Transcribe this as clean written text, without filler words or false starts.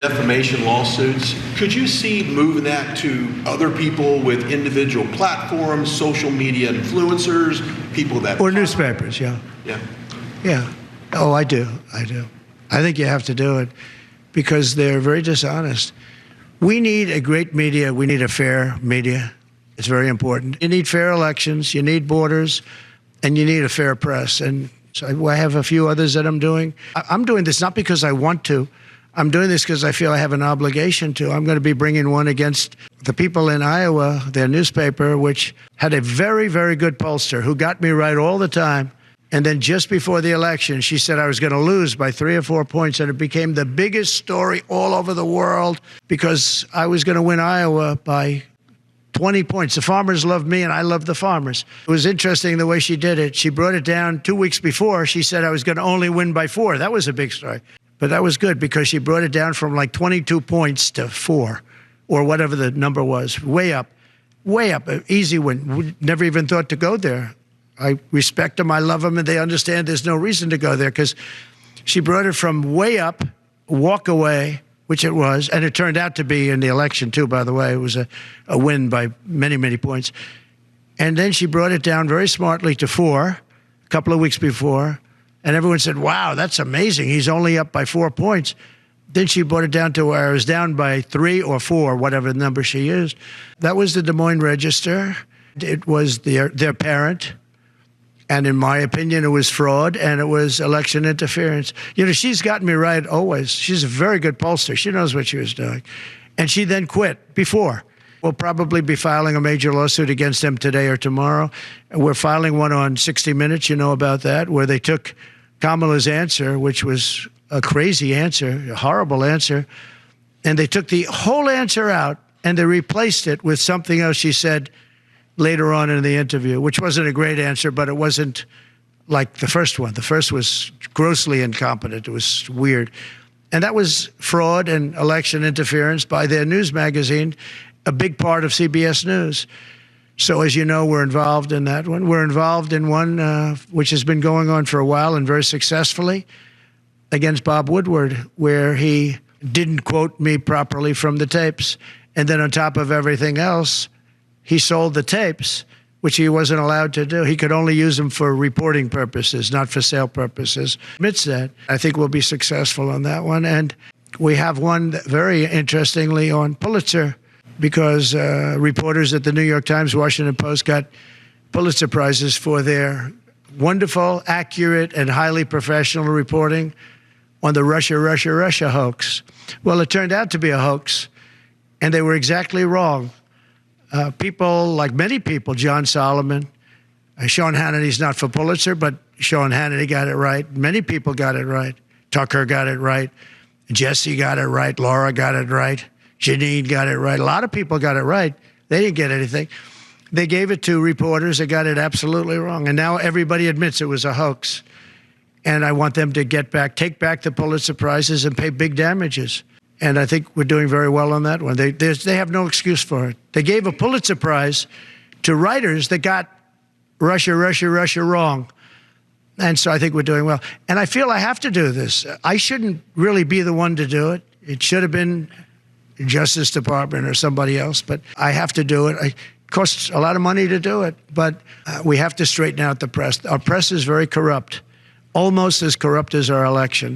Defamation lawsuits. Could you see moving that to other people with individual platforms, social media influencers, people that... Or newspapers, yeah. Yeah. Yeah. Oh, I do. I think you have to do it because they're very dishonest. We need a great media. We need a fair media. It's very important. You need fair elections. You need borders. And you need a fair press. And so I have a few others that I'm doing. I'm doing this not because I want to. I'm doing this because I feel I have an obligation to. I'm going to be bringing one against the people in Iowa, their newspaper, which had a very, very good pollster who got me right all the time. And then just before the election, she said I was going to lose by 3 or 4 points, and it became the biggest story all over the world because I was going to win Iowa by 20 points. The farmers loved me, and I loved the farmers. It was interesting the way she did it. She brought it down 2 weeks before. She said I was going to only win by 4. That was a big story. But that was good because she brought it down from like 22 points to 4 or whatever the number was. Way up, an easy win. We never even thought to go there. I respect them, I love them, and they understand there's no reason to go there because she brought it from way up, walk away, which it was, and it turned out to be in the election too, by the way. It was a win by many, many points. And then she brought it down very smartly to 4 a couple of weeks before. And everyone said, wow, that's amazing. He's only up by 4 points. Then she brought it down to where I was down by 3 or 4, whatever number she used. That was the Des Moines Register. It was their parent. And in my opinion, it was fraud and it was election interference. You know, she's gotten me right always. She's a very good pollster. She knows what she was doing. And she then quit before. We'll probably be filing a major lawsuit against them today or tomorrow. We're filing one on 60 Minutes, you know about that, where they took Kamala's answer, which was a crazy answer, a horrible answer, and they took the whole answer out and they replaced it with something else she said later on in the interview, which wasn't a great answer, but it wasn't like the first one. The first was grossly incompetent. It was weird. And that was fraud and election interference by their news magazine, a big part of CBS News. So as you know, we're involved in that one. We're involved in one which has been going on for a while and very successfully against Bob Woodward, where he didn't quote me properly from the tapes. And then on top of everything else, he sold the tapes, which he wasn't allowed to do. He could only use them for reporting purposes, not for sale purposes. Admits that. I think we'll be successful on that one. And we have one that, very interestingly, on Pulitzer, because reporters at the New York Times, Washington Post got Pulitzer Prizes for their wonderful, accurate, and highly professional reporting on the Russia hoax. Well, it turned out to be a hoax, and they were exactly wrong. People, like many people, John Solomon, Sean Hannity's not for Pulitzer, but Sean Hannity got it right. Many people got it right. Tucker got it right. Jesse got it right. Laura got it right. Jeanine got it right. A lot of people got it right. They didn't get anything. They gave it to reporters that got it absolutely wrong. And now everybody admits it was a hoax. And I want them to take back the Pulitzer Prizes and pay big damages. And I think we're doing very well on that one. They have no excuse for it. They gave a Pulitzer Prize to writers that got Russia wrong. And so I think we're doing well. And I feel I have to do this. I shouldn't really be the one to do it. It should have been Justice Department or somebody else, but I have to do it. It costs a lot of money to do it, but we have to straighten out the press. Our press is very corrupt, almost as corrupt as our election.